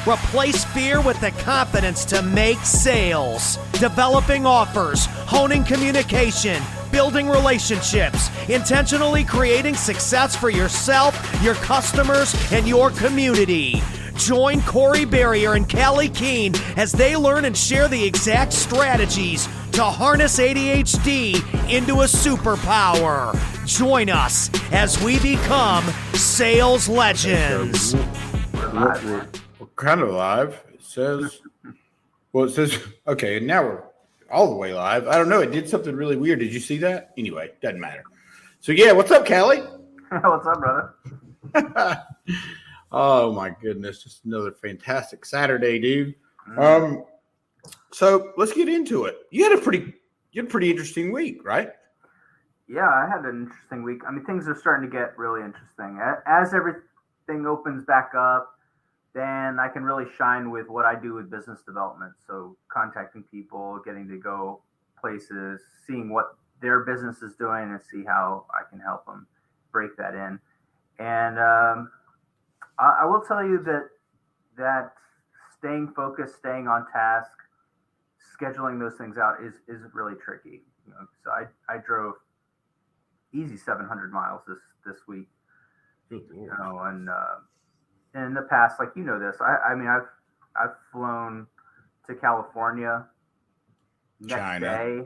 Replace fear with the confidence to make sales. Developing offers, honing communication, building relationships, intentionally creating success for yourself, your customers, and your community. Join Corey Barrier and Callye Keene as they learn and share the exact strategies to harness ADHD into a superpower. Join us as we become sales legends. We're kind of live. It says, okay, now we're all the way live. I don't know. It did something really weird. Did you see that? Anyway, doesn't matter. So, yeah, what's up, Callye? What's up, brother? Oh, my goodness. Just another fantastic Saturday, dude. So let's get into it. You had a pretty interesting week, right? Yeah, I had an interesting week. I mean, things are starting to get really interesting. As everything opens back up, then I can really shine with what I do with business development. So contacting people, getting to go places, seeing what their business is doing and see how I can help them break that in. And I will tell you that staying focused, staying on task, scheduling those things out is really tricky. So I drove easy 700 miles this week. And in the past, like this, I mean I've flown to California, next day,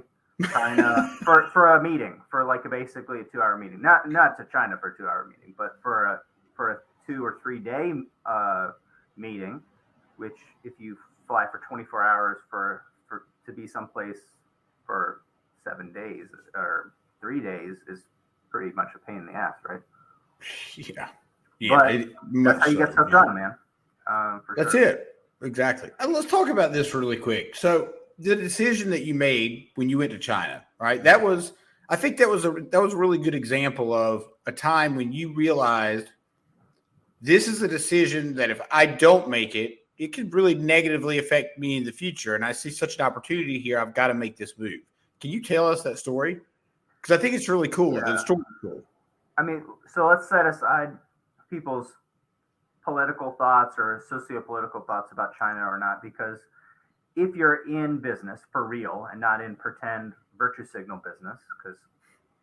China for a meeting, for like basically a 2-hour meeting. Not to China for a 2-hour meeting, but for a 2 or 3 day meeting, which if you fly for 24 hours to be someplace for 7 days or 3 days is pretty much a pain in the ass, right? Yeah. But that's how you get stuff done, man. That's sure. it. Exactly. And let's talk about this really quick. So the decision that you made when you went to China, right? I think that was a really good example of a time when you realized this is a decision that if I don't make it, it could really negatively affect me in the future. And I see such an opportunity here. I've got to make this move. Can you tell us that story? Because I think it's really cool. Yeah. The story is cool. I mean, so let's set aside people's political thoughts or socio-political thoughts about China or not, because if you're in business for real and not in pretend virtue signal business, because,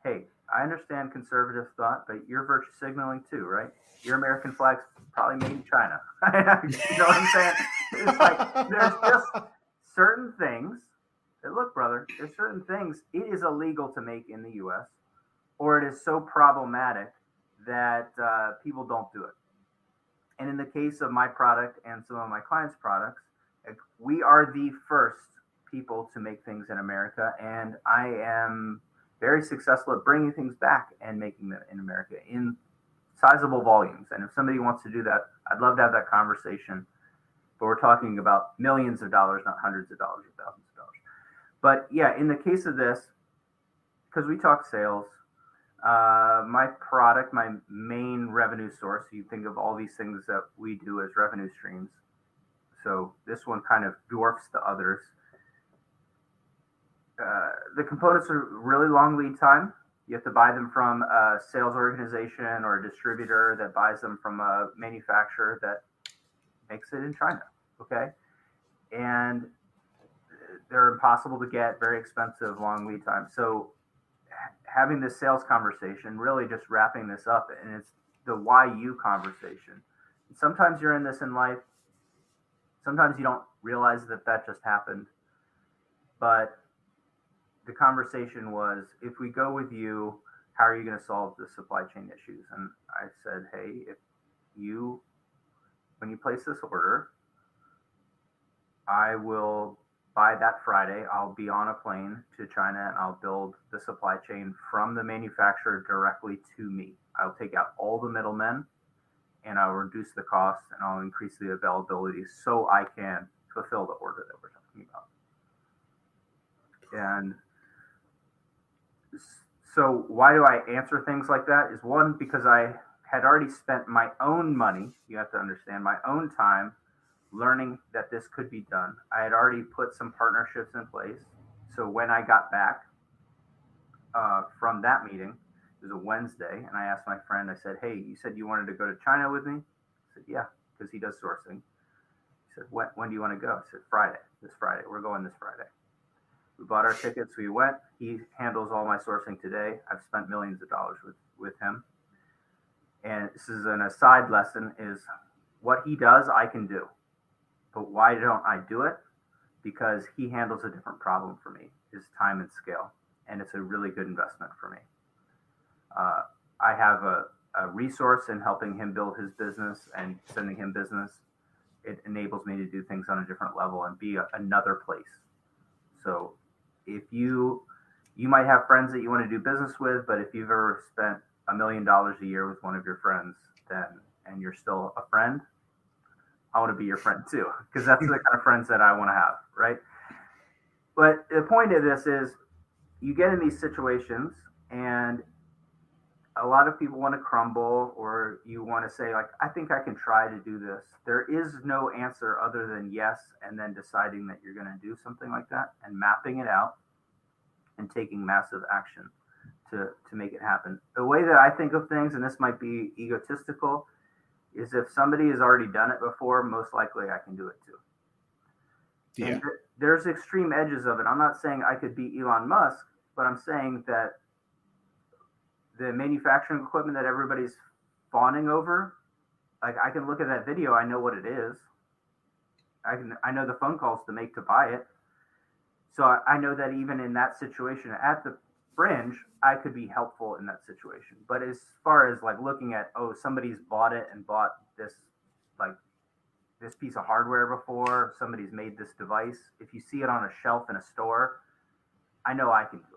hey, I understand conservative thought, but you're virtue signaling too, right? Your American flag's probably made in China. You know what I'm saying? It's like there's just certain things. Look, brother, there's certain things it is illegal to make in the U.S. or it is so problematic that people don't do it. And in the case of my product and some of my clients' products, we are the first people to make things in America, and I am very successful at bringing things back and making them in America in sizable volumes. And if somebody wants to do that, I'd love to have that conversation. But we're talking about millions of dollars, not hundreds of dollars or thousands of dollars. But yeah, in the case of this, because we talk sales, my product, my main revenue source, you think of all these things that we do as revenue streams. So this one kind of dwarfs the others. The components are really long lead time. You have to buy them from a sales organization or a distributor that buys them from a manufacturer that makes it in China. Okay. And they're impossible to get, very expensive, long lead time. So having this sales conversation, really just wrapping this up, and it's the why you conversation. Sometimes you're in this in life. Sometimes you don't realize that just happened. But the conversation was, if we go with you, how are you going to solve the supply chain issues? And I said, hey, when you place this order, I will, by that Friday, I'll be on a plane to China and I'll build the supply chain from the manufacturer directly to me. I'll take out all the middlemen and I'll reduce the cost and I'll increase the availability so I can fulfill the order that we're talking about. And so why do I answer things like that? Is one, because I had already spent my own money. You have to understand, my own time learning that this could be done. I had already put some partnerships in place. So when I got back from that meeting, it was a Wednesday, and I asked my friend, I said, hey, you said you wanted to go to China with me? I said, yeah, because he does sourcing. He said, when do you want to go? I said, Friday, this Friday. We're going this Friday. We bought our tickets. We went. He handles all my sourcing today. I've spent millions of dollars with him. And this is an aside lesson is what he does, I can do. But why don't I do it? Because he handles a different problem for me, is time and scale. And it's a really good investment for me. I have a resource in helping him build his business and sending him business. It enables me to do things on a different level and be another place. So if you might have friends that you want to do business with, but if you've ever spent $1 million a year with one of your friends, and you're still a friend, I want to be your friend too, because that's the kind of friends that I want to have, right? But the point of this is you get in these situations and a lot of people want to crumble, or you want to say like, I think I can try to do this. There is no answer other than yes, and then deciding that you're going to do something like that and mapping it out and taking massive action to make it happen. The way that I think of things, and this might be egotistical, is if somebody has already done it before, most likely I can do it too. Yeah. And there's extreme edges of it. I'm not saying I could be Elon Musk, but I'm saying that the manufacturing equipment that everybody's fawning over, like I can look at that video, I know what it is. I know the phone calls to make to buy it. So I know that even in that situation at the fringe, I could be helpful in that situation. But as far as like looking at, oh, somebody's bought it and bought this, like this piece of hardware before, somebody's made this device. If you see it on a shelf in a store, I know I can do it.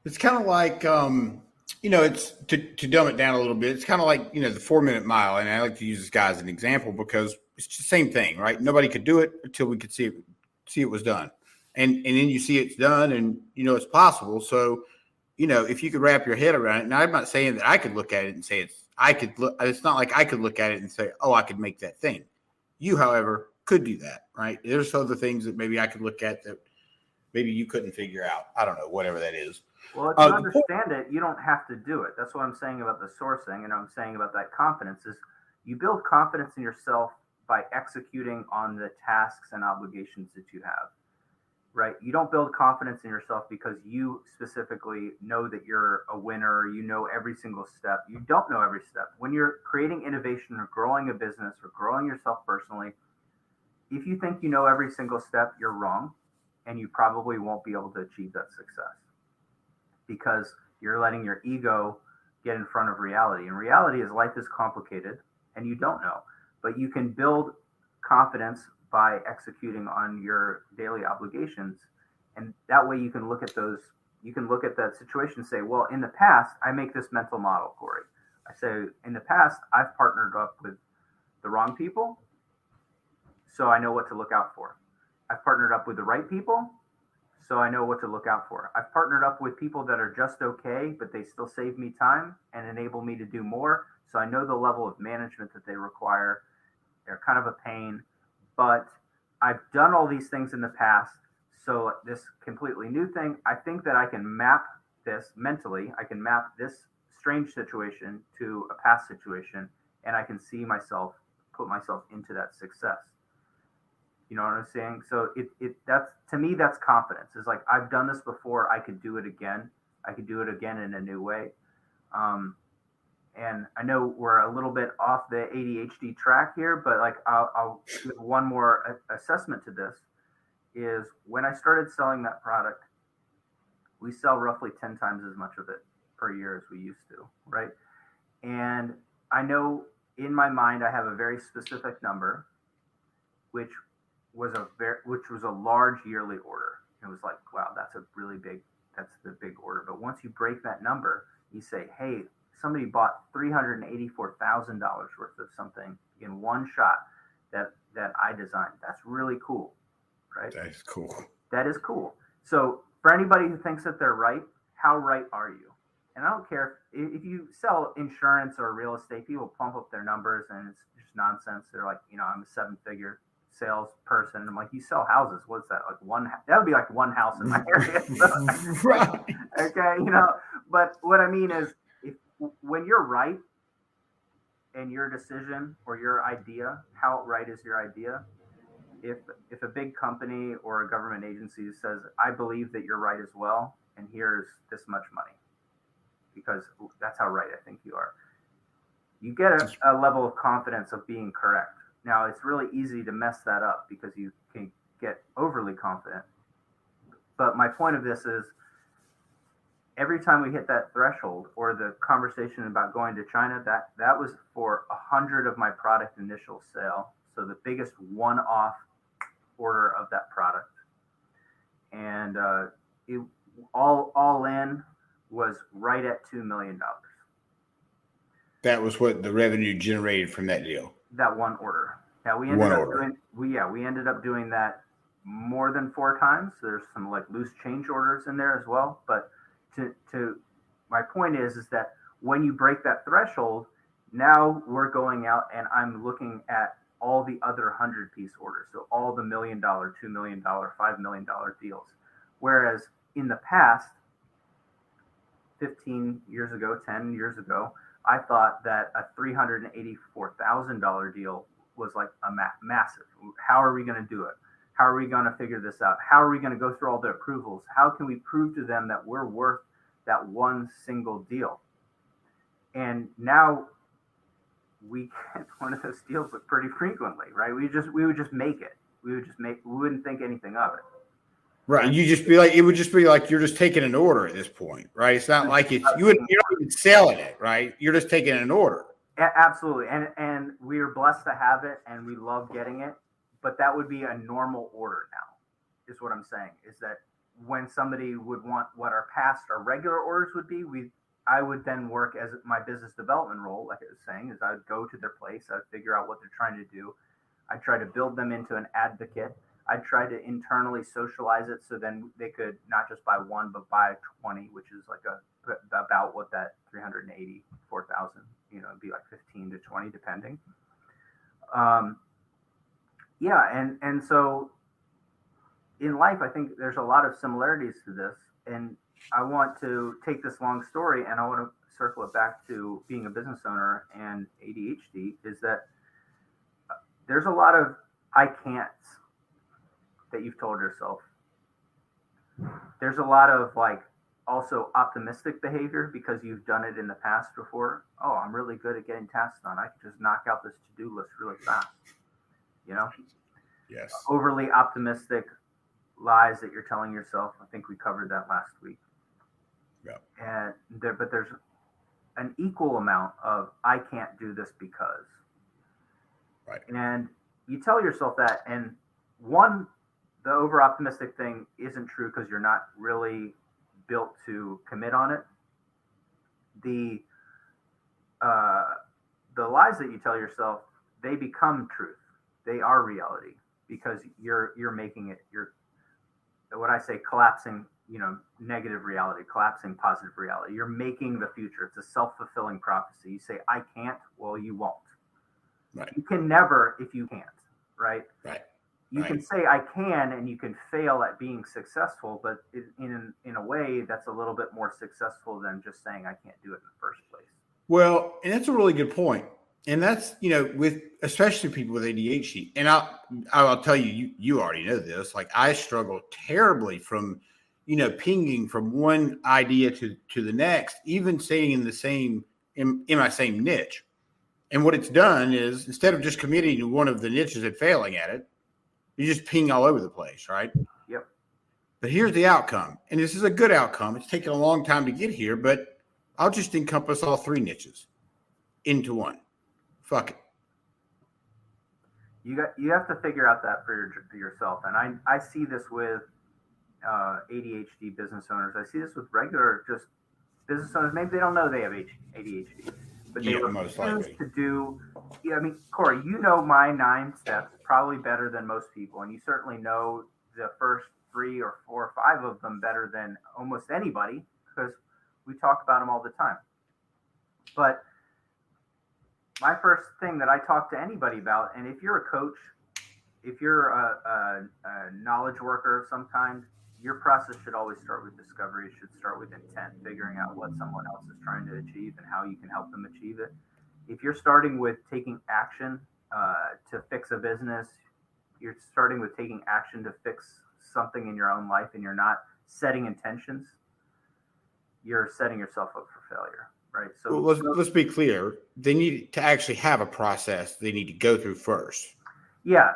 It's kind of like, it's to dumb it down a little bit. It's kind of like, the 4-minute mile. And I like to use this guy as an example because it's the same thing, right? Nobody could do it until we could see it was done. And then you see it's done and, it's possible. So, if you could wrap your head around it, and I'm not saying that I could look at it and say it's not like I could look at it and say, oh, I could make that thing. You, however, could do that, right? There's other things that maybe I could look at that maybe you couldn't figure out. I don't know, whatever that is. Well, if you understand it, you don't have to do it. That's what I'm saying about the sourcing, and I'm saying about that confidence is you build confidence in yourself by executing on the tasks and obligations that you have, right? You don't build confidence in yourself because you specifically know that you're a winner, you know every single step. You don't know every step. When you're creating innovation or growing a business or growing yourself personally, if you think you know every single step, you're wrong, and you probably won't be able to achieve that success because you're letting your ego get in front of reality. And reality is life is complicated and you don't know, but you can build confidence by executing on your daily obligations. And that way you can look at that situation and say, well, in the past, I make this mental model, Corey. I say, in the past, I've partnered up with the wrong people, so I know what to look out for. I've partnered up with the right people, so I know what to look out for. I've partnered up with people that are just okay, but they still save me time and enable me to do more. So I know the level of management that they require. They're kind of a pain, but I've done all these things in the past. So this completely new thing, I think that I can map this mentally. I can map this strange situation to a past situation, and I can see myself, put myself into that success. You know what I'm saying? So that's, to me, that's confidence. It's like, I've done this before. I could do it again. I could do it again in a new way. And I know we're a little bit off the ADHD track here, but like I'll give one more assessment to this is when I started selling that product, we sell roughly 10 times as much of it per year as we used to, right? And I know in my mind, I have a very specific number, which was a large yearly order. It was like, wow, that's the big order. But once you break that number, you say, hey, somebody bought $384,000 worth of something in one shot that I designed. That's really cool, right? That is cool. That is cool. So for anybody who thinks that they're right, how right are you? And I don't care if you sell insurance or real estate, people pump up their numbers and it's just nonsense. They're like, I'm a 7-figure salesperson. I'm like, you sell houses. What's that? Like that would be like one house in my area. So, Right. Okay. But what I mean is when you're right, and your decision or your idea, how right is your idea? If a big company or a government agency says, I believe that you're right as well, and here's this much money, because that's how right I think you are, you get a level of confidence of being correct. Now, it's really easy to mess that up because you can get overly confident. But my point of this is, every time we hit that threshold, or the conversation about going to China, that was for 100 of my product initial sale. So the biggest one-off order of that product. And it all in was right at $2 million. That was what the revenue generated from that deal. That one order. Now we ended up doing that more than 4 times. There's some like loose change orders in there as well. But to my point is that when you break that threshold, now we're going out and I'm looking at all the other 100-piece orders. So all the $1 million, $2 million, $5 million deals. Whereas in the past, 15 years ago, 10 years ago, I thought that a $384,000 deal was like a massive. How are we going to do it? How are we going to figure this out? How are we going to go through all the approvals? How can we prove to them that we're worth that one single deal? And now we get one of those deals pretty frequently, right? We would just make it. We wouldn't think anything of it. Right. You just be like, it would just be like, you're just taking an order at this point, right? It's not like you're not even selling it, right? You're just taking an order. Absolutely. And we are blessed to have it and we love getting it, but that would be a normal order now, is what I'm saying, is that when somebody would want what our regular orders would be, I would then work as my business development role, like I was saying, is I would go to their place, I'd figure out what they're trying to do. I'd try to build them into an advocate. I'd try to internally socialize it so then they could not just buy one, but buy 20, which is like about what that 384,000, it'd be like 15 to 20, depending. And so in life, I think there's a lot of similarities to this. And I want to take this long story and I want to circle it back to being a business owner and ADHD, is that there's a lot of I can'ts that you've told yourself. There's a lot of like also optimistic behavior because you've done it in the past before. Oh, I'm really good at getting tasks done. I can just knock out this to-do list really fast. Yes. Overly optimistic lies that you're telling yourself. I think we covered that last week. Yeah. But there's an equal amount of I can't do this because. Right. And you tell yourself that, and the over optimistic thing isn't true because you're not really built to commit on it. The lies that you tell yourself, they become truth. They are reality because you're making it. You're what I say, collapsing, negative reality, collapsing positive reality. You're making the future. It's a self-fulfilling prophecy. You say, I can't, well, you won't. Right. You can never if you can't, right? Right. You can say I can, and you can fail at being successful, but in a way that's a little bit more successful than just saying I can't do it in the first place. Well, and that's a really good point. And that's, with especially people with ADHD. And I'll tell you, you already know this. Like I struggle terribly from, pinging from one idea to the next, even staying in my same niche. And what it's done is instead of just committing to one of the niches and failing at it, you just ping all over the place, right? Yep. But here's the outcome. And this is a good outcome. It's taken a long time to get here, but I'll just encompass all 3 niches into one. Fuck it. You have to figure out that for yourself. And I see this with ADHD business owners. I see this with regular just business owners. Maybe they don't know they have ADHD, but they refuse to do. Yeah, I mean, Corey, my 9 steps probably better than most people, and you certainly know the first 3 or 4 or 5 of them better than almost anybody because we talk about them all the time. But my first thing that I talk to anybody about, and if you're a coach, if you're a knowledge worker of some kind, your process should always start with discovery. It should start with intent, figuring out what someone else is trying to achieve and how you can help them achieve it. if you're starting with taking action to fix a business, you're starting with taking action to fix something in your own life, and you're not setting intentions, you're setting yourself up for failure, right? So let's be clear. They need to actually have a process they need to go through first. Yeah.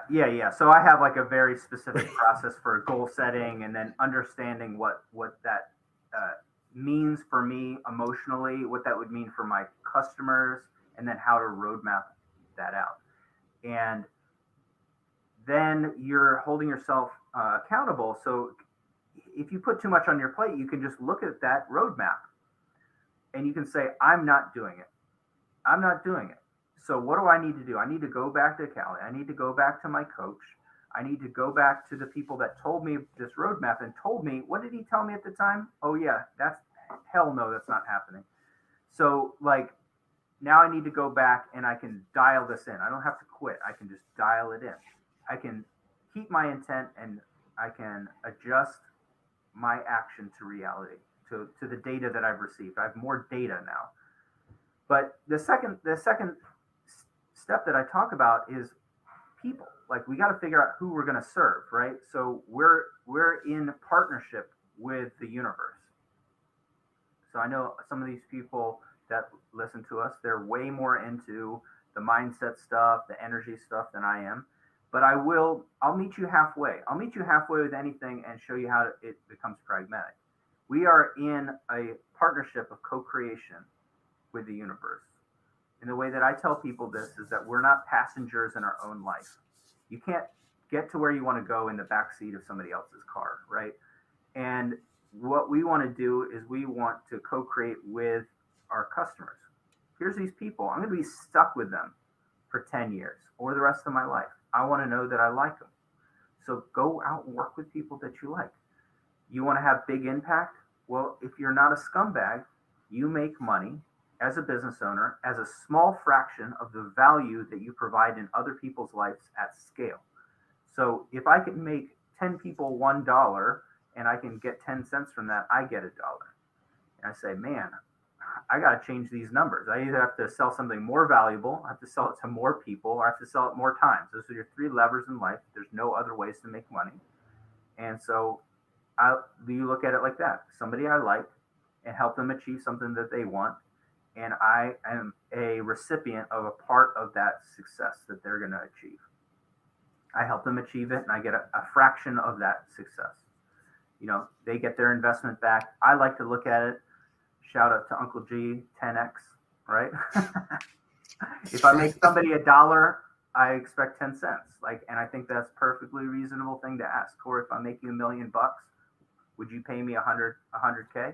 So I have like a very specific process for goal setting, and then understanding what that means for me emotionally, what that would mean for my customers, and then how to roadmap that out. And then you're holding yourself accountable. So if you put too much on your plate, you can just look at that roadmap and you can say, I'm not doing it. I'm not doing it. So what do I need to do? I need to go back to Callye. I need to go back to my coach. I need to go back to the people that told me this roadmap and told me, what did he tell me at the time? Oh yeah, that's hell no, that's not happening. So like now I need to go back and I can dial this in. I don't have to quit. I can just dial it in. I can keep my intent and I can adjust my action to reality, to the data that I've received. I have more data now. But the second step that I talk about is people. Like we got to figure out who we're going to serve, right? So we're in partnership with the universe. So I know some of these people that listen to us, they're way more into the mindset stuff, the energy stuff than I am. But I'll meet you halfway. I'll meet you halfway with anything and show you how it becomes pragmatic. We are in a partnership of co-creation with the universe. And the way that I tell people this is that we're not passengers in our own life. You can't get to where you want to go in the backseat of somebody else's car, right? And what we want to do is we want to co-create with our customers. Here's these people. I'm going to be stuck with them for 10 years or the rest of my life. I want to know that I like them. So go out and work with people that you like. You want to have big impact? Well, if you're not a scumbag, you make money as a business owner as a small fraction of the value that you provide in other people's lives at scale. So if I can make 10 people $1 and I can get 10 cents from that, I get $1. And I say, man, I got to change these numbers. I either have to sell something more valuable, I have to sell it to more people, or I have to sell it more times. Those are your three levers in life. There's no other ways to make money. And so you look at it like that. Somebody I like and help them achieve something that they want. And I am a recipient of a part of that success that they're going to achieve. I help them achieve it and I get a fraction of that success. You know, they get their investment back. I like to look at it. Shout out to Uncle G, 10X, right? If I make somebody $1, I expect 10 cents. And I think that's a perfectly reasonable thing to ask. Or if I make you $1 million, would you pay me 100K?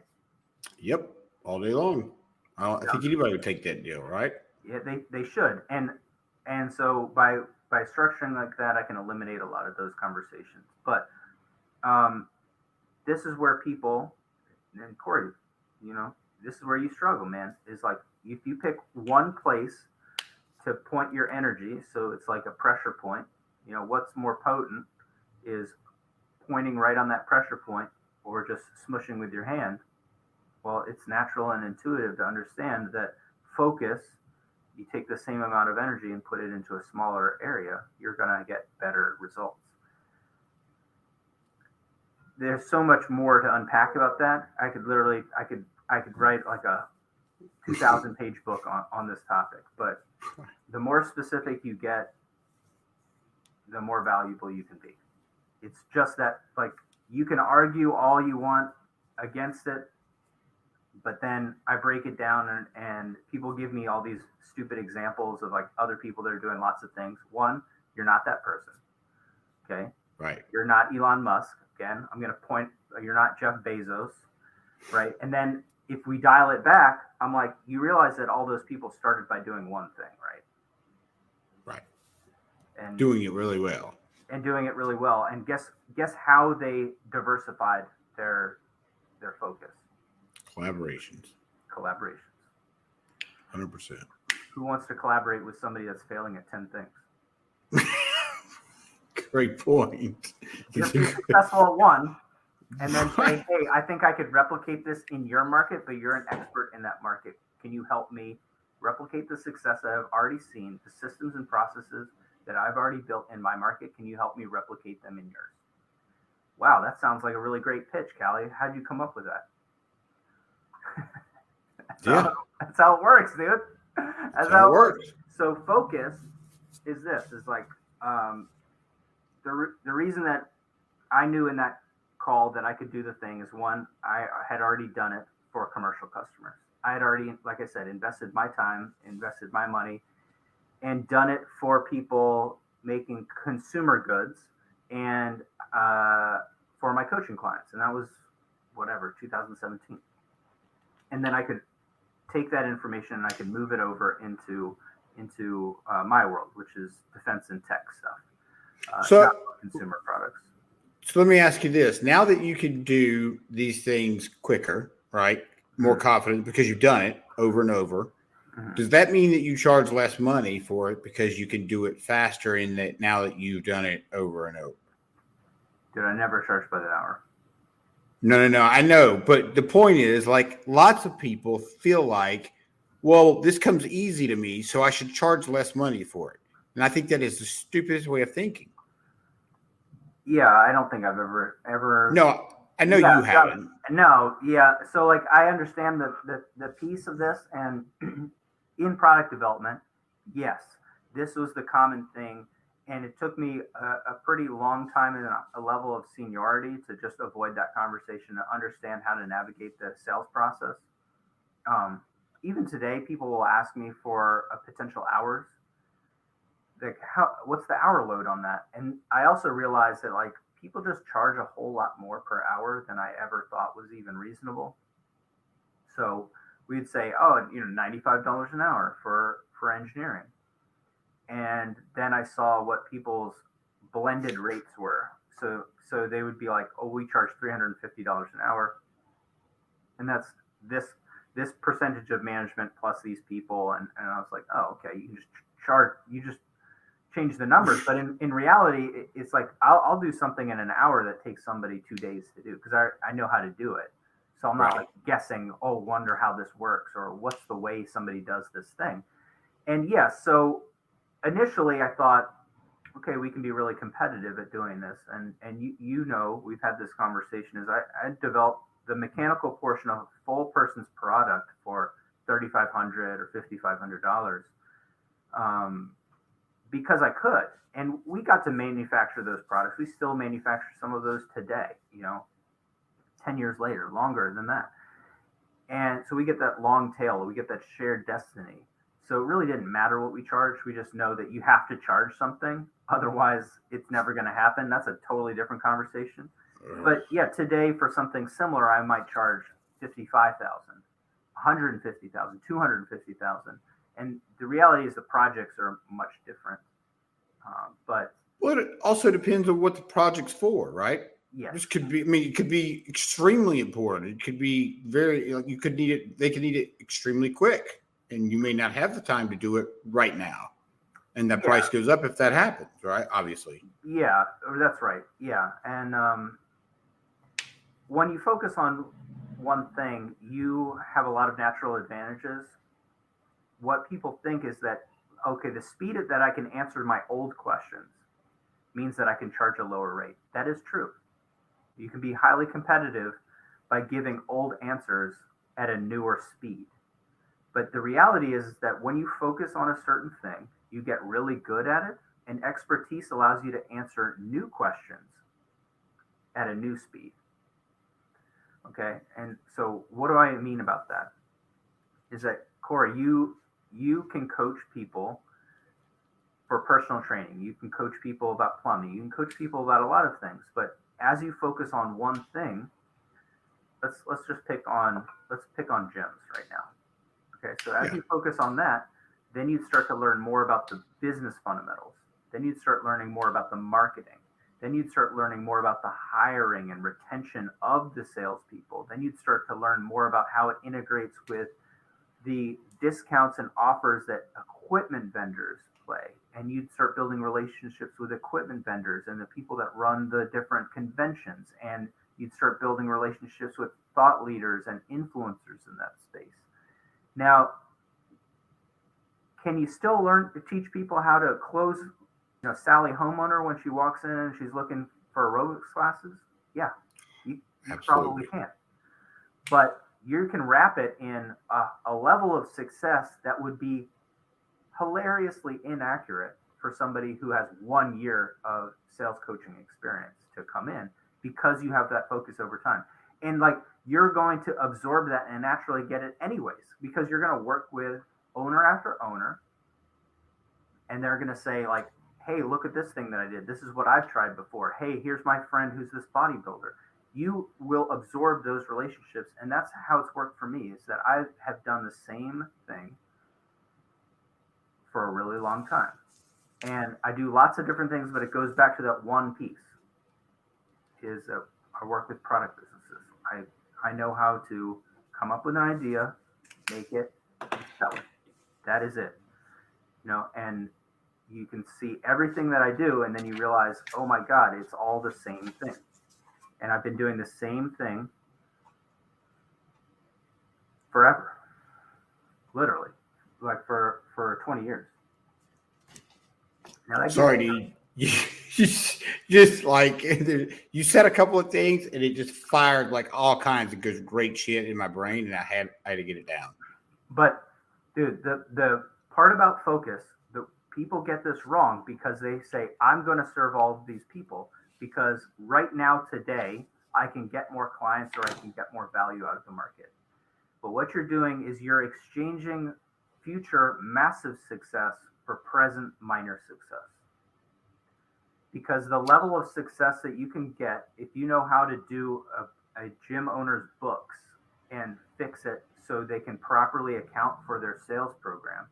Yep, all day long. I think anybody would take that deal, right? Yeah, they should. And so by structuring like that, I can eliminate a lot of those conversations. But this is where people, and Corey, you know, this is where you struggle, man, is like if you pick one place to point your energy, so it's like a pressure point, you know, what's more potent is pointing right on that pressure point or just smushing with your hand. Well, it's natural and intuitive to understand that focus, you take the same amount of energy and put it into a smaller area, you're going to get better results. There's so much more to unpack about that. I could write like a 2,000 page book on this topic, but the more specific you get, the more valuable you can be. It's just that, like, you can argue all you want against it, but then I break it down and people give me all these stupid examples of like other people that are doing lots of things. One, you're not that person. Okay. Right. You're not Elon Musk. Again, I'm going to point, you're not Jeff Bezos. Right. And then if we dial it back, I'm like, you realize that all those people started by doing one thing, right? Right. And doing it really well. And doing it really well. And guess how they diversified their focus? Collaborations. 100%. Who wants to collaborate with somebody that's failing at 10 things? Great point. Just be successful at one, and then say, hey, I think I could replicate this in your market, but you're an expert in that market. Can you help me replicate the success that I've already seen, the systems and processes that I've already built in my market. Can you help me replicate them in yours? Wow, that sounds like a really great pitch, Callye. How'd you come up with that? That's how it works, dude. That's how it works. So focus is this, is like the reason that I knew in that call that I could do the thing is, one, I had already done it for commercial customers. I had already, like I said, invested my time, invested my money, and done it for people making consumer goods and for my coaching clients. And that was 2017. And then I could take that information and I could move it over into my world, which is defense and tech stuff, not consumer products. So let me ask you this. Now that you can do these things quicker, right? More confident because you've done it over and over. Does that mean that you charge less money for it because you can do it faster in that now that you've done it over and over? Dude, I never charge by the hour. No. I know. But the point is, like, lots of people feel like, well, this comes easy to me, so I should charge less money for it. And I think that is the stupidest way of thinking. Yeah, I don't think I've ever. No, I know you haven't. No, yeah. So, like, I understand the piece of this, and in product development, yes, this was the common thing. And it took me a pretty long time and a level of seniority to just avoid that conversation, to understand how to navigate the sales process. Even today, people will ask me for a potential hours. Like, what's the hour load on that? And I also realized that, like, people just charge a whole lot more per hour than I ever thought was even reasonable. So we'd say, $95 an hour for engineering. And then I saw what people's blended rates were. So they would be like, oh, we charge $350 an hour. And that's this percentage of management plus these people. And I was like, oh, okay, you just change the numbers. But in reality, it's like, I'll do something in an hour that takes somebody 2 days to do, because I know how to do it. So I'm not like guessing, oh, wonder how this works, or what's the way somebody does this thing. And yes, so initially I thought, okay, we can be really competitive at doing this. And we've had this conversation, is I developed the mechanical portion of a full person's product for $3,500 or $5,500 because I could. And we got to manufacture those products. We still manufacture some of those today, 10 years later, longer than that. And so we get that long tail, we get that shared destiny. So it really didn't matter what we charged. We just know that you have to charge something. Otherwise, it's never going to happen. That's a totally different conversation. But yeah, today for something similar, I might charge $55,000, $150,000, $250,000. And the reality is the projects are much different. Well, it also depends on what the project's for, right? Yes. This could be, it could be extremely important. It could be you could need it. They could need it extremely quick, and you may not have the time to do it right now. And that price goes up if that happens, right? Obviously. Yeah, that's right. Yeah. And when you focus on one thing, you have a lot of natural advantages. What people think is that, okay, the speed that I can answer my old questions means that I can charge a lower rate. That is true. You can be highly competitive by giving old answers at a newer speed. But the reality is that when you focus on a certain thing, you get really good at it, and expertise allows you to answer new questions at a new speed. Okay, and so what do I mean about that? Is that, Corey, you can coach people for personal training. You can coach people about plumbing. You can coach people about a lot of things. But as you focus on one thing, let's pick on gyms right now. Okay, so as you focus on that, then you'd start to learn more about the business fundamentals. Then you'd start learning more about the marketing. Then you'd start learning more about the hiring and retention of the salespeople. Then you'd start to learn more about how it integrates with the discounts and offers that equipment vendors play. And you'd start building relationships with equipment vendors and the people that run the different conventions. And you'd start building relationships with thought leaders and influencers in that space. Now, can you still learn to teach people how to close, Sally homeowner when she walks in and she's looking for aerobics classes? Yeah, you probably can. But you can wrap it in a level of success that would be hilariously inaccurate for somebody who has 1 year of sales coaching experience to come in, because you have that focus over time. And like, you're going to absorb that and naturally get it anyways, because you're going to work with owner after owner, and they're going to say like, hey, look at this thing that I did. This is what I've tried before. Hey, here's my friend who's this bodybuilder. You will absorb those relationships. And that's how it's worked for me, is that I have done the same thing for a really long time. And I do lots of different things, but it goes back to that one piece, is that I work with product businesses. I know how to come up with an idea, make it, and sell it. That is it. And you can see everything that I do, and then you realize, oh my God, it's all the same thing. And I've been doing the same thing forever, literally, like for 20 years. Now, sorry, dude. You just like, you said a couple of things and it just fired like all kinds of good, great shit in my brain, and I had to get it down. But dude, the part about focus, the people get this wrong because they say, I'm going to serve all of these people because right now, today, I can get more clients or I can get more value out of the market. But what you're doing is you're exchanging future massive success for present minor success. Because the level of success that you can get if you know how to do a gym owner's books and fix it so they can properly account for their sales program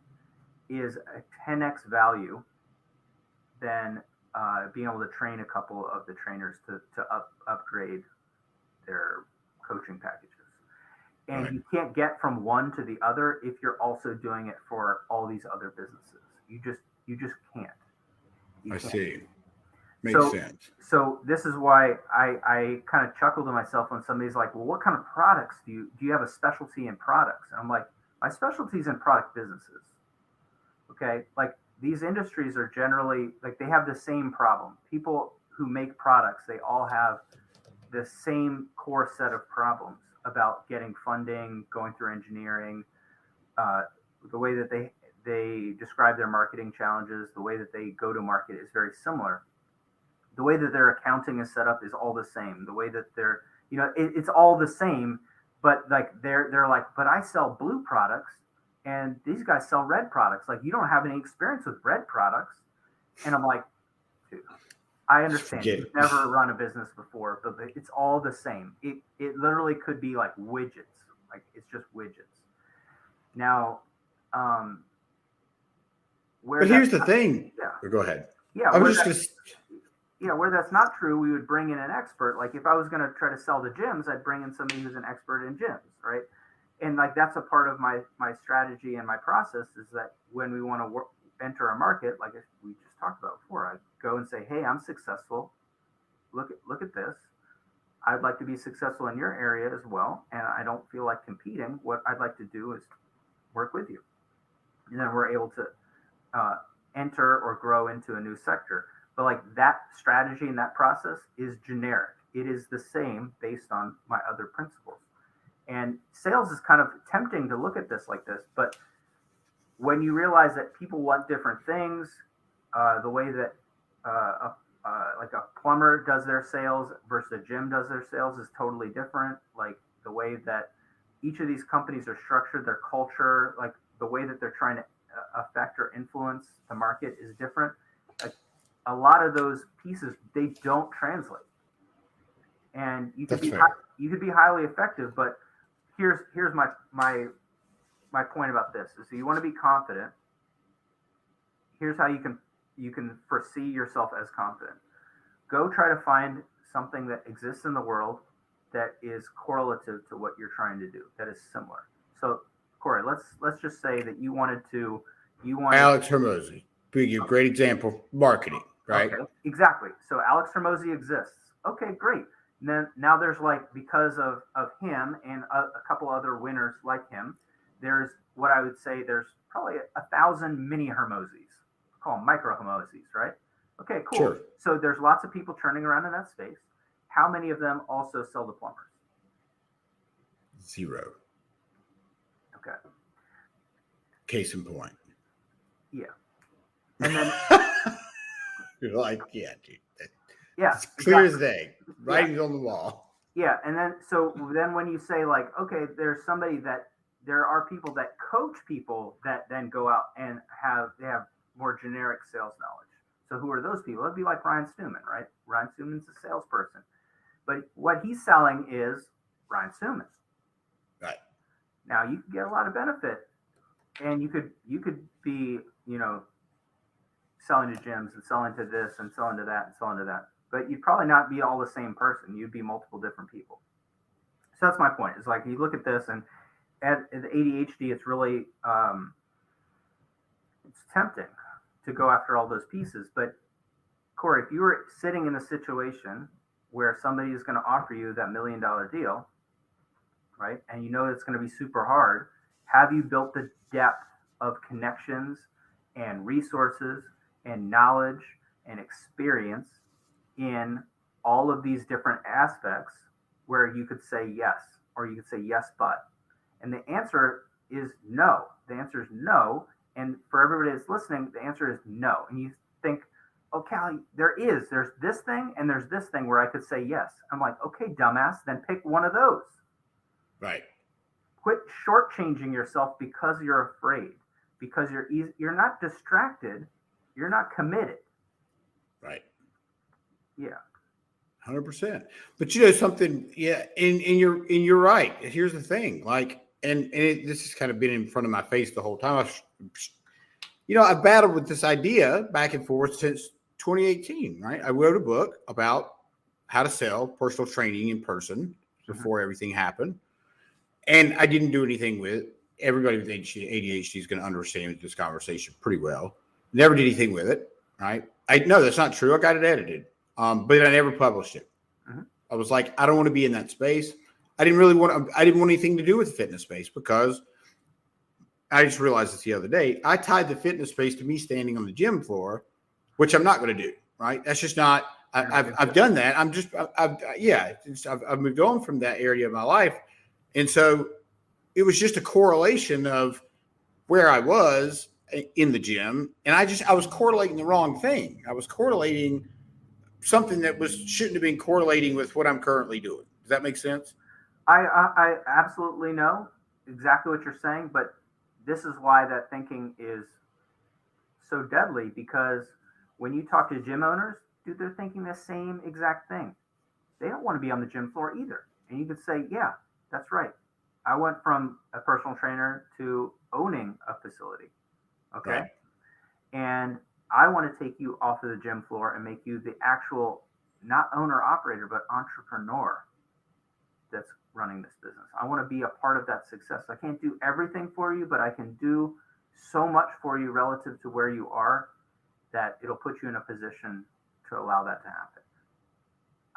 is a 10x value than being able to train a couple of the trainers to upgrade their coaching packages. And right. You can't get from one to the other if you're also doing it for all these other businesses. You just can't. You can't. See. Makes sense. So this is why I kind of chuckle to myself when somebody's like, well, what kind of products do you have a specialty in products? And I'm like, my specialty is in product businesses. Okay. Like, these industries are generally like, they have the same problem. People who make products, they all have the same core set of problems about getting funding, going through engineering, the way that they describe their marketing challenges, the way that they go to market is very similar. The way that their accounting is set up is all the same. The way that they're, it's all the same, but like they're like, but I sell blue products and these guys sell red products. Like, you don't have any experience with red products. And I'm like, dude, I understand you've never run a business before, but it's all the same. It literally could be like widgets. Like, it's just widgets. Now, but here's the thing. Yeah. Go ahead. Yeah. Where that's not true, we would bring in an expert. Like, if I was going to try to sell the gyms, I'd bring in somebody who's an expert in gyms, right? And like, that's a part of my strategy and my process, is that when we want to enter a market, like we just talked about before, I go and say, hey, I'm successful. Look at this. I'd like to be successful in your area as well, and I don't feel like competing. What I'd like to do is work with you, and then we're able to enter or grow into a new sector. But like, that strategy and that process is generic. It is the same based on my other principles. And sales is kind of tempting to look at this like this, but when you realize that people want different things, the way that like a plumber does their sales versus a gym does their sales is totally different. Like, the way that each of these companies are structured, their culture, like the way that they're trying to affect or influence the market is different. Like, a lot of those pieces, they don't translate. And you could be highly effective, but here's my point about this. So you want to be confident. Here's how you can foresee yourself as confident. Go try to find something that exists in the world that is correlative to what you're trying to do, that is similar. So, Corey, let's just say that you wanted Alex Hormozi, being a great example, marketing, right? Okay, exactly. So Alex Hormozi exists. Okay, great. And then now there's, like, because of him and a couple other winners like him, there's what I would say there's probably 1,000 mini Hermoses. Call them micro Hermoses, right? Okay, cool. Sure. So there's lots of people churning around in that space. How many of them also sell to plumbers? 0. Okay. Case in point. Yeah. And then You're like, yeah, dude. yeah, It's clear as exactly. day. Writing's on the wall. Yeah, and then when you say like, okay, there are people that coach people that then go out and have more generic sales knowledge. So who are those people? It'd be like Ryan Stewman, right? Ryan Stewman's a salesperson, but what he's selling is Ryan Stewman. Right. Now you could get a lot of benefit, and you could be, selling to gyms and selling to this and selling to that and selling to that, but you'd probably not be all the same person. You'd be multiple different people. So that's my point. Is like you look at this and at the ADHD, it's really it's tempting to go after all those pieces. But Corey, if you were sitting in a situation where somebody is going to offer you that $1 million deal, right, and you know it's going to be super hard, have you built the depth of connections and resources and knowledge and experience in all of these different aspects where you could say yes, or you could say yes, but? And the answer is no. The answer is no. And for everybody that's listening, the answer is no. And you think, oh, Callye, there's this thing and there's this thing where I could say yes. I'm like, okay, dumbass, then pick one of those. Right. Quit shortchanging yourself because you're afraid, because you're not distracted, you're not committed. Right. Yeah. 100%. But you know something, yeah, and you're right. Here's the thing, like, this has kind of been in front of my face the whole time. I've battled with this idea back and forth since 2018, right? I wrote a book about how to sell personal training in person before everything happened. And I didn't do anything with it. Everybody with ADHD is going to understand this conversation pretty well. Never did anything with it, right? No, that's not true. I got it edited, but I never published it. I was like, I don't want to be in that space. I didn't want anything to do with the fitness space because I just realized this the other day. I tied the fitness space to me standing on the gym floor, which I'm not going to do, right? That's just not, I've done that. I've moved on from that area of my life. And so it was just a correlation of where I was in the gym. And I was correlating the wrong thing. I was correlating something that shouldn't have been correlating with what I'm currently doing. Does that make sense? I absolutely know exactly what you're saying, but this is why that thinking is so deadly, because when you talk to gym owners, dude, they're thinking the same exact thing. They don't want to be on the gym floor either. And you could say, yeah, that's right. I went from a personal trainer to owning a facility. Okay. Right. And I want to take you off of the gym floor and make you the actual, not owner operator, but entrepreneur that's running this business. I want to be a part of that success. I can't do everything for you, but I can do so much for you relative to where you are that it'll put you in a position to allow that to happen.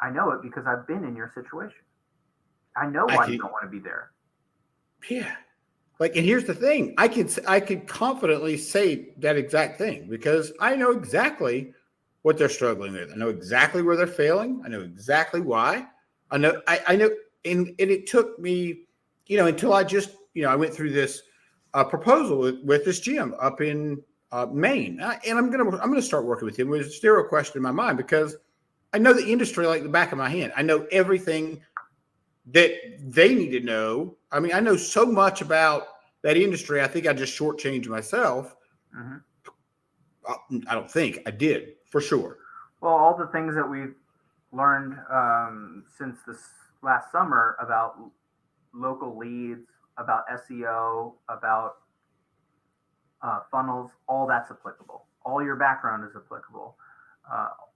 I know it because I've been in your situation. I know why you don't want to be there. Yeah. Like, and here's the thing. I could confidently say that exact thing because I know exactly what they're struggling with. I know exactly where they're failing. I know exactly why. I know, and it took me, until I just, I went through this proposal with this gym up in Maine. And I'm going to start working with him with zero question in my mind because I know the industry like the back of my hand. I know everything that they need to know. I mean, I know so much about that industry. I think I just shortchanged myself. I don't think I did, for sure. Well, all the things that we've learned since this last summer about local leads, about SEO, about funnels, all that's applicable. All your background is applicable.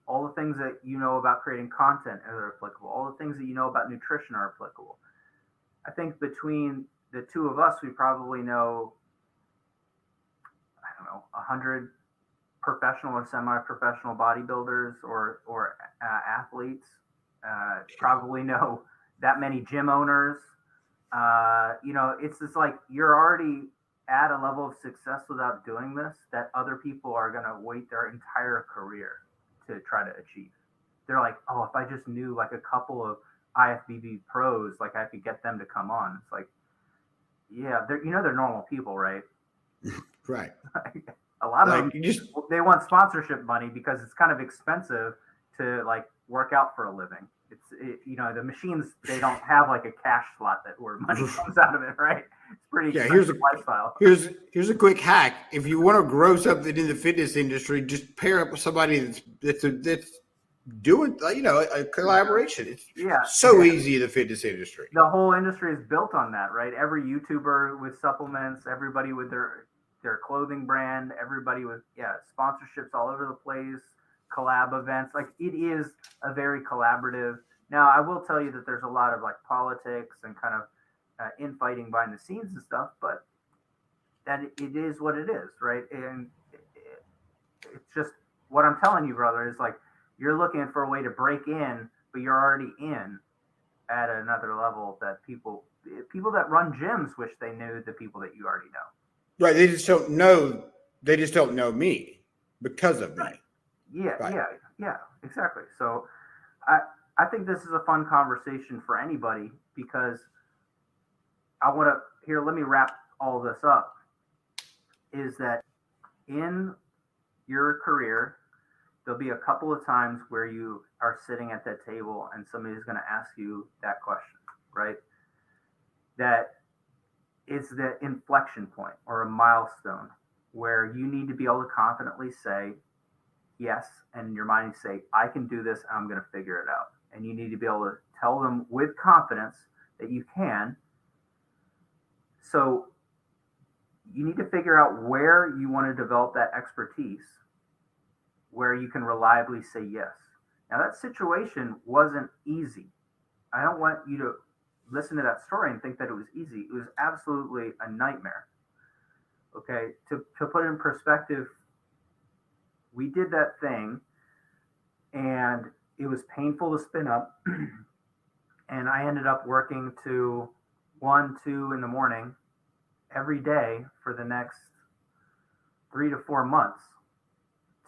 All the things that you know about creating content are applicable. All the things that you know about nutrition are applicable. I think between the two of us, we probably know, 100 professional or semi-professional bodybuilders or athletes. Probably know that many gym owners. It's just like you're already at a level of success without doing this that other people are going to wait their entire career to try to achieve. They're like, oh, if I just knew like a couple of IFBB pros, like I could get them to come on. It's like, yeah, they're normal people, right? Right. A lot Like, of them, you just they want sponsorship money because it's kind of expensive to like work out for a living. The machines, they don't have like a cash slot where money comes out of it, right? It's pretty expensive lifestyle. Here's a quick hack. If you want to grow something in the fitness industry, just pair up with somebody that's doing, a collaboration. It's so easy in the fitness industry. The whole industry is built on that, right? Every YouTuber with supplements, everybody with their clothing brand, everybody with sponsorships all over the place, collab events. Like, it is a very collaborative. Now, I will tell you that there's a lot of like politics and kind of infighting behind the scenes and stuff, but that it is what it is, right? And it's just what I'm telling you, brother, is like, you're looking for a way to break in, but you're already in at another level that people that run gyms wish they knew the people that you already know. Right. They just don't know. They just don't know me because of me. Right. Yeah, exactly. So I think this is a fun conversation for anybody, because let me wrap all this up, is that in your career, there'll be a couple of times where you are sitting at that table and somebody's going to ask you that question, right? That it's the inflection point or a milestone where you need to be able to confidently say yes, and in your mind you say, I can do this, I'm going to figure it out. And you need to be able to tell them with confidence that you can. So you need to figure out where you want to develop that expertise, where you can reliably say yes. Now, that situation wasn't easy. I don't want you to listen to that story and think that it was easy. It was absolutely a nightmare. Okay, to put it in perspective, we did that thing and it was painful to spin up. And I ended up working to 1, 2 in the morning every day for the next 3 to 4 months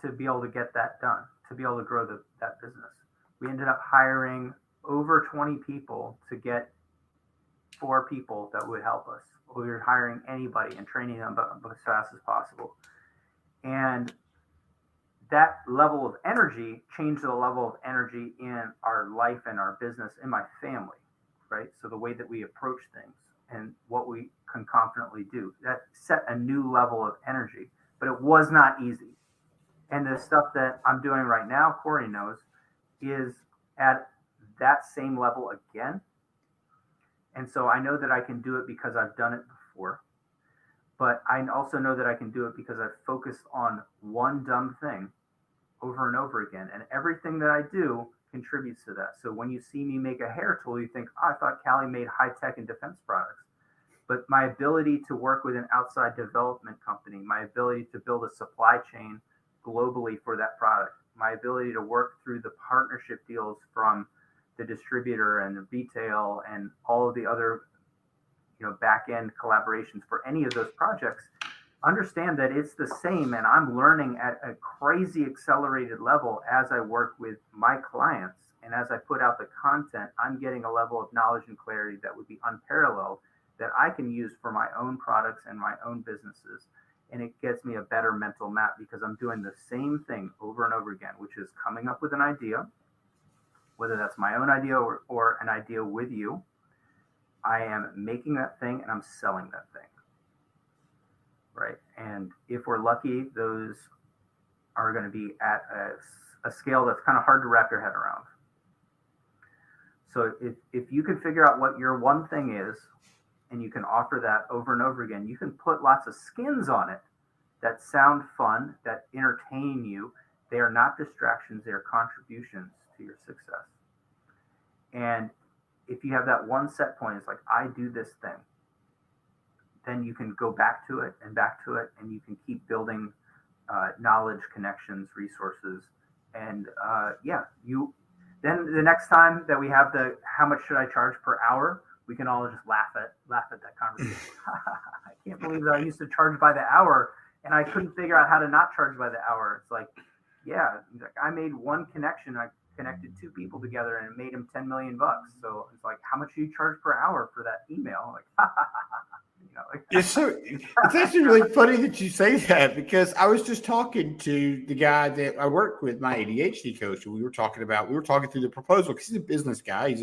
to be able to get that done, to be able to grow that business. We ended up hiring over 20 people to get 4 people that would help us. We were hiring anybody and training them as fast as possible. And that level of energy changed the level of energy in our life and our business, in my family, right? So the way that we approach things and what we can confidently do, that set a new level of energy, but it was not easy. And the stuff that I'm doing right now, Corey knows, is at that same level again. And so I know that I can do it because I've done it before. But I also know that I can do it because I've focused on one dumb thing over and over again. And everything that I do contributes to that. So when you see me make a hair tool, you think, oh, I thought Callye made high-tech and defense products. But my ability to work with an outside development company, my ability to build a supply chain globally for that product, my ability to work through the partnership deals from the distributor and the retail and all of the other back-end collaborations for any of those projects, understand that it's the same, and I'm learning at a crazy accelerated level as I work with my clients. And as I put out the content, I'm getting a level of knowledge and clarity that would be unparalleled that I can use for my own products and my own businesses. And it gets me a better mental map because I'm doing the same thing over and over again, which is coming up with an idea, whether that's my own idea or an idea with you. I am making that thing and I'm selling that thing. Right. And if we're lucky, those are going to be at a scale that's kind of hard to wrap your head around. So if you can figure out what your one thing is, and you can offer that over and over again, you can put lots of skins on it that sound fun, that entertain you. They are not distractions. They are contributions to your success. And if you have that one set point, it's like, I do this thing, then you can go back to it, and you can keep building knowledge, connections, resources. And then the next time that we have how much should I charge per hour, we can all just laugh at that conversation. I can't believe that I used to charge by the hour and I couldn't figure out how to not charge by the hour. It's like, yeah, I made one connection. I connected two people together and it made them 10 million bucks. So it's like, how much do you charge per hour for that email? Like, it's actually really funny that you say that, because I was just talking to the guy that I work with, my ADHD coach, and we were talking through the proposal, because he's a business guy.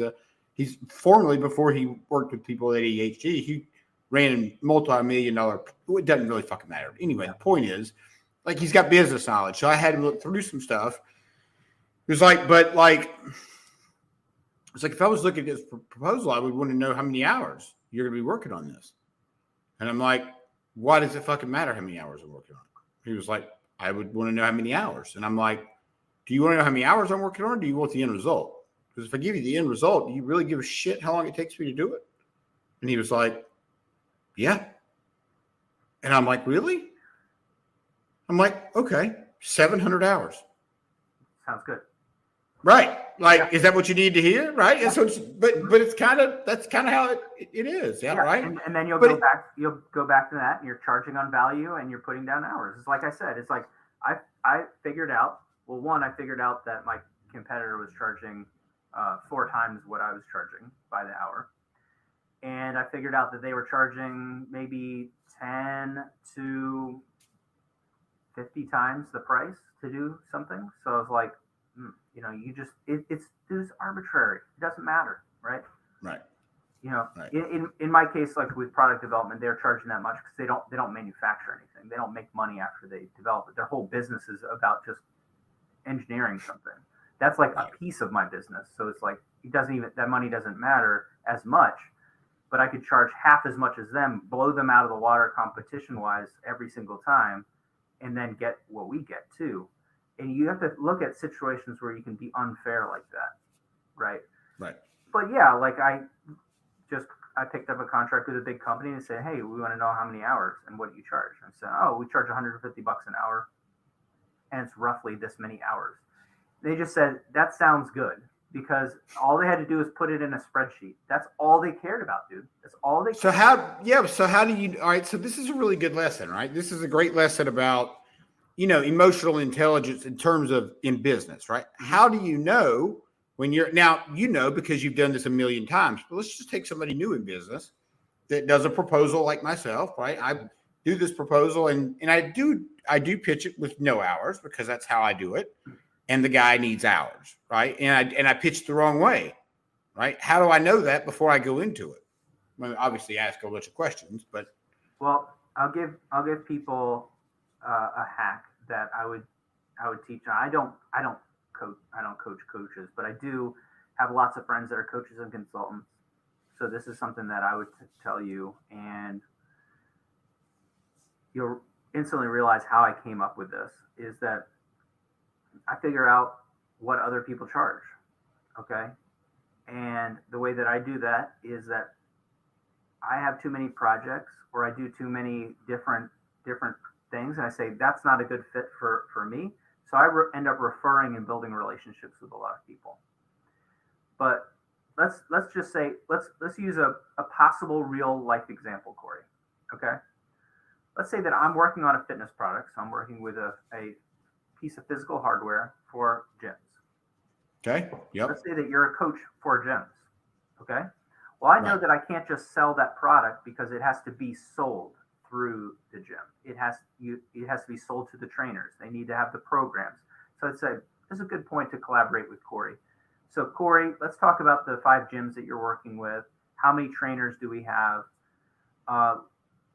He's formerly, before he worked with people with ADHD, he ran a multi-million-dollar. It doesn't really fucking matter. Anyway, the point is, like, he's got business knowledge. So I had him look through some stuff. It was like, it's like, if I was looking at this proposal, I would want to know how many hours you're going to be working on this. And I'm like, why does it fucking matter how many hours I'm working on it? He was like, I would want to know how many hours. And I'm like, do you want to know how many hours I'm working on, or do you want the end result? Because if I give you the end result, do you really give a shit how long it takes me to do it? And he was like, yeah. And I'm like, really? I'm like, okay, 700 hours. Sounds good. Right. Like, is that what you need to hear? Right. And so, but it's that's kind of how it is. Yeah. Right. And then you'll go back to that, and you're charging on value and you're putting down hours. It's like I said, it's like, I figured out, I figured out that my competitor was charging 4 times what I was charging by the hour. And I figured out that they were charging maybe 10 to 50 times the price to do something. So I was like, it's arbitrary. It doesn't matter, right? Right. Right. In my case, like with product development, they're charging that much because they don't manufacture anything. They don't make money after they develop it. Their whole business is about just engineering something. That's like a piece of my business. So it's like, that money doesn't matter as much, but I could charge half as much as them, blow them out of the water competition wise every single time, and then get what we get too. And you have to look at situations where you can be unfair like that. Right. Right. But yeah, like I picked up a contract with a big company and said, hey, we want to know how many hours and what do you charge? And I said, oh, we charge $150 an hour. And it's roughly this many hours. They just said, that sounds good, because all they had to do is put it in a spreadsheet. That's all they cared about, dude. That's all they cared about. So how do you, all right. So this is a really good lesson, right? This is a great lesson about, emotional intelligence in business, right? How do you know when because you've done this a million times, but let's just take somebody new in business that does a proposal like myself, right? I do this proposal and I do pitch it with no hours, because that's how I do it. And the guy needs hours, right? And I pitched the wrong way, right? How do I know that before I go into it? I mean, obviously ask a bunch of questions, but. Well, I'll give people a hack that I would teach. I don't coach coaches, but I do have lots of friends that are coaches and consultants. So this is something that I would tell you, and you'll instantly realize how I came up with this. Is that I figure out what other people charge. Okay. And the way that I do that is that I have too many projects, or I do too many different things, and I say that's not a good fit for me. So I end up referring and building relationships with a lot of people. But let's just say let's use a possible real life example, Corey. Okay, let's say that I'm working on a fitness product. So I'm working with a piece of physical hardware for gyms. Okay. Yep. Let's say that you're a coach for gyms. Okay. Well, I know that I can't just sell that product, because it has to be sold through the gym. It has to be sold to the trainers. They need to have the programs. So I'd say this is a good point to collaborate with Corey. So Corey, let's talk about the 5 gyms that you're working with. How many trainers do we have?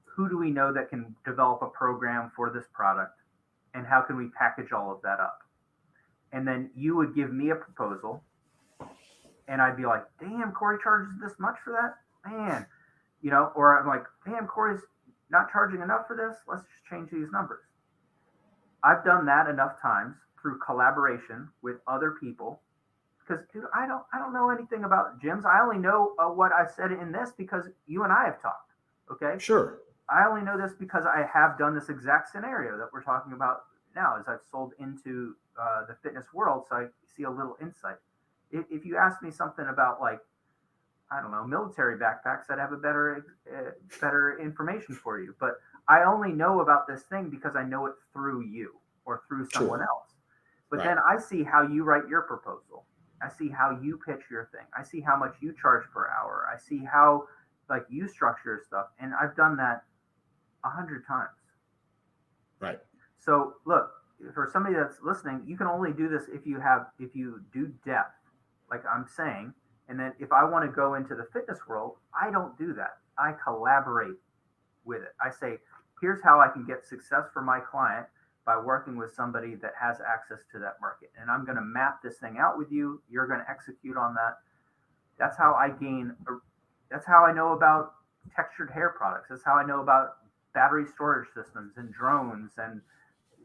Who do we know that can develop a program for this product? And how can we package all of that up? And then you would give me a proposal, and I'd be like, damn, Corey charges this much for that? Man, or I'm like, damn, Corey's not charging enough for this. Let's just change these numbers. I've done that enough times through collaboration with other people, because dude, I don't know anything about gyms. I only know what I said in this because you and I have talked. Okay. Sure. I only know this because I have done this exact scenario that we're talking about now, as I've sold into the fitness world. So I see a little insight. If you ask me something about like, I don't know, military backpacks that have a better information for you. But I only know about this thing because I know it through you or through someone else. But then I see how you write your proposal. I see how you pitch your thing. I see how much you charge per hour. I see how like you structure your stuff. And I've done that 100 times. Right. So look, for somebody that's listening, you can only do this if you do depth, like I'm saying. And then if I want to go into the fitness world, I don't do that. I collaborate with it. I say, here's how I can get success for my client by working with somebody that has access to that market. And I'm going to map this thing out with you. You're going to execute on that. That's how that's how I know about textured hair products. That's how I know about battery storage systems and drones and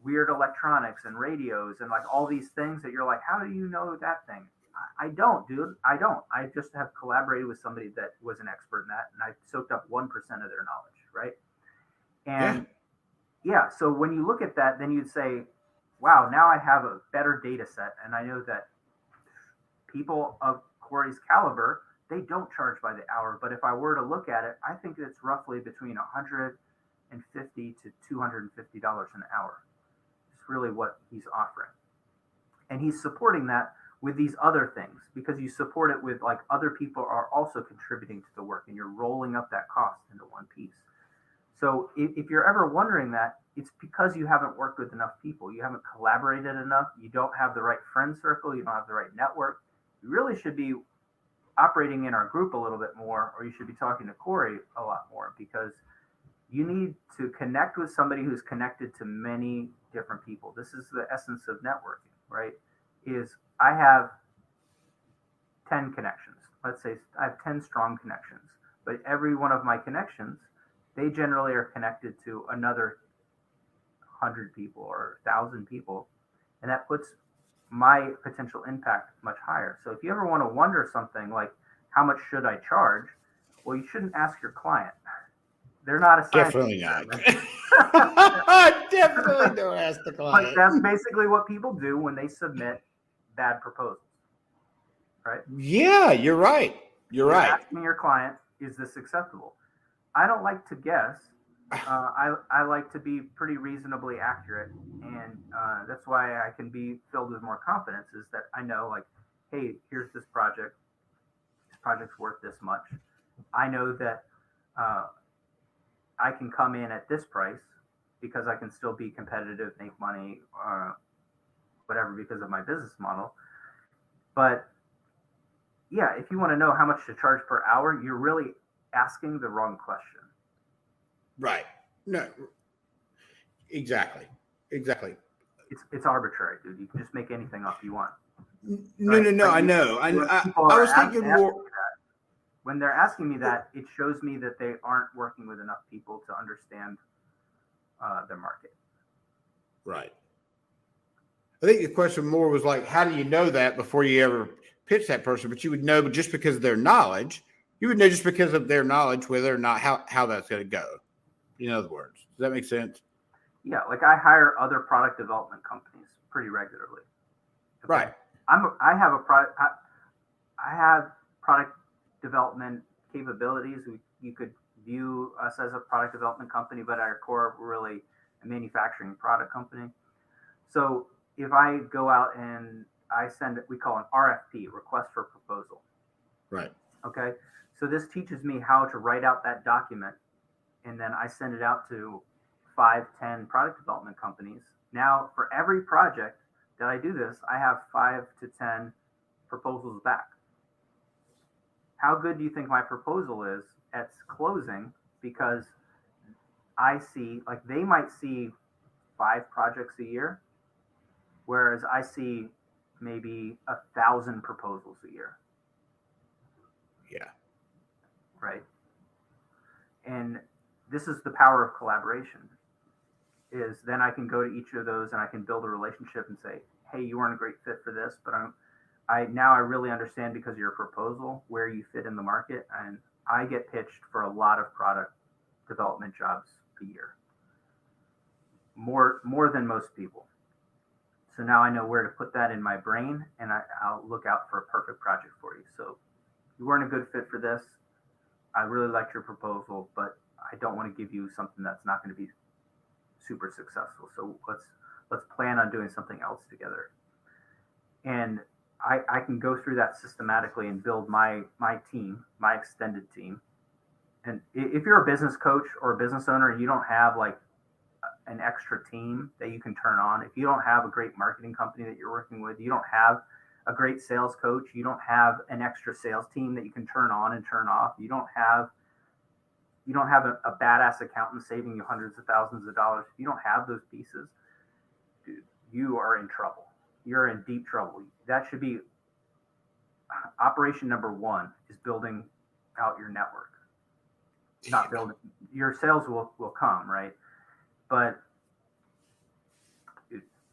weird electronics and radios and like all these things that you're like, how do you know that thing? I don't, dude. I don't. I just have collaborated with somebody that was an expert in that, and I soaked up 1% of their knowledge, right? And yeah, so when you look at that, then you'd say, wow, now I have a better data set, and I know that people of Corey's caliber, they don't charge by the hour. But if I were to look at it, I think it's roughly between $150 to $250 an hour. It's really what he's offering. And he's supporting that with these other things, because you support it with like other people are also contributing to the work, and you're rolling up that cost into one piece. So if you're ever wondering that, it's because you haven't worked with enough people. You haven't collaborated enough. You don't have the right friend circle. You don't have the right network. You really should be operating in our group a little bit more, or you should be talking to Corey a lot more, because you need to connect with somebody who's connected to many different people. This is the essence of networking, right? Is I have 10 connections. Let's say I have 10 strong connections, but every one of my connections, they generally are connected to another 100 people or 1,000 people. And that puts my potential impact much higher. So if you ever want to wonder something like, how much should I charge? Well, you shouldn't ask your client. They're not a scientist. Definitely not. Definitely don't ask the client. But that's basically what people do when they submit bad proposals, right? Yeah, you're right. You're right. Asking your client, is this acceptable? I don't like to guess. I like to be pretty reasonably accurate, and that's why I can be filled with more confidence, is that I know, like, hey, here's this project. This project's worth this much. I know that I can come in at this price because I can still be competitive, make money, whatever, because of my business model. But yeah, if you want to know how much to charge per hour, you're really asking the wrong question. Right. No. Exactly. It's arbitrary, dude. You can just make anything up you want. No, right? I know. I was thinking more. When they're asking me that, it shows me that they aren't working with enough people to understand their market. Right. I think the question more was like, how do you know that before you ever pitch that person? But you would know just because of their knowledge. You would know just because of their knowledge whether or not how that's going to go. In other words, does that make sense? Yeah, like I hire other product development companies pretty regularly. Okay? Right. I have product development capabilities. You could view us as a product development company, but at our core, we're really a manufacturing product company. So if I go out and I send it, we call an RFP, request for proposal. Right. Okay. So this teaches me how to write out that document, and then I send it out to 5-10 product development companies. Now, for every project that I do this, I have 5 to 10 proposals back. How good do you think my proposal is at closing? Because I see, like, they might see 5 projects a year, whereas I see maybe 1,000 proposals a year. Yeah. Right. And this is the power of collaboration, is then I can go to each of those and I can build a relationship and say, hey, you weren't a great fit for this, but I really understand, because of your proposal, where you fit in the market. And I get pitched for a lot of product development jobs a year, more than most people. So now I know where to put that in my brain, and I'll look out for a perfect project for you. So you weren't a good fit for this. this. I really liked your proposal, but I don't want to give you something that's not going to be super successful. So let's plan on doing something else together. And I can go through that systematically and build my team, my extended team. And if you're a business coach or a business owner and you don't have like an extra team that you can turn on, if you don't have a great marketing company that you're working with, you don't have a great sales coach, you don't have an extra sales team that you can turn on and turn off, you don't have a badass accountant saving you hundreds of thousands of dollars. If you don't have those pieces, dude, you are in trouble. You're in deep trouble. That should be operation number one, is building out your network. Not building your sales will come, right? But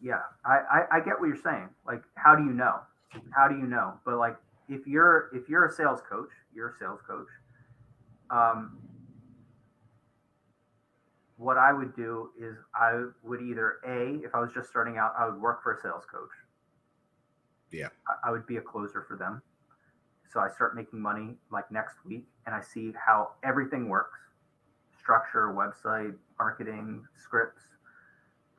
yeah, I get what you're saying. Like, how do you know? How do you know? But like, if you're a sales coach, what I would do is I would either if I was just starting out, I would work for a sales coach. Yeah. I would be a closer for them. So I start making money like next week, and I see how everything works: structure, website, marketing, scripts,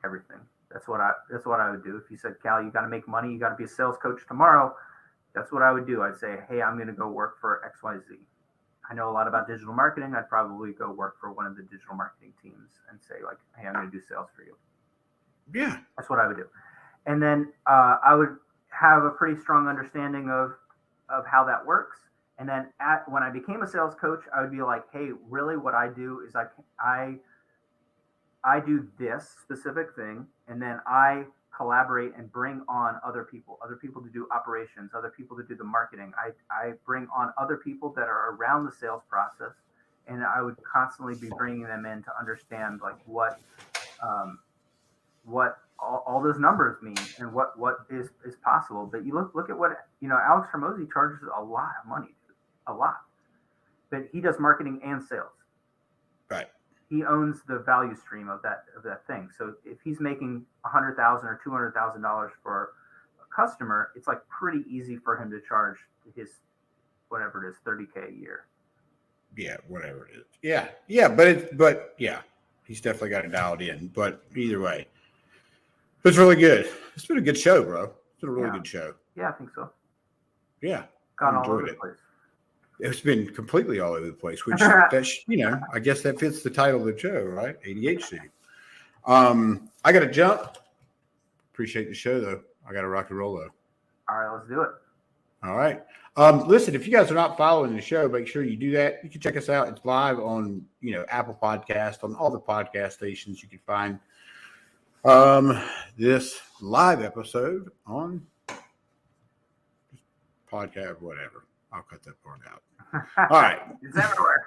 everything. That's what I would do. If you said, Cal, you got to make money, you got to be a sales coach tomorrow, that's what I would do. I'd say, hey, I'm going to go work for XYZ. I know a lot about digital marketing. I'd probably go work for one of the digital marketing teams and say, like, hey, I'm going to do sales for you. Yeah. That's what I would do. And then I would have a pretty strong understanding of how that works. And then when I became a sales coach, I would be like, hey, really what I do is I do this specific thing, and then I collaborate and bring on other people to do operations, other people to do the marketing. I bring on other people that are around the sales process, and I would constantly be bringing them in to understand like what all those numbers mean and what is possible. But you look at what, Alex Hormozy charges a lot of money, a lot, but he does marketing and sales. Right. He owns the value stream of that thing. So if he's making $100,000 or $200,000 for a customer, it's like pretty easy for him to charge his whatever it is, $30K a year. Yeah, whatever it is. Yeah, but he's definitely got it dialed in. But either way, it's really good. It's been a good show, bro. It's been a really good show. Yeah, I think so. Yeah, Gone all over the place. It's been completely all over the place, which I guess that fits the title of the show, right? ADHD. I got to jump. Appreciate the show, though. I got to rock and roll, though. All right, let's do it. All right. Listen, if you guys are not following the show, make sure you do that. You can check us out. It's live on, Apple Podcast, on all the podcast stations. You can find this live episode on podcast, whatever. I'll cut that part out. All right. It's everywhere.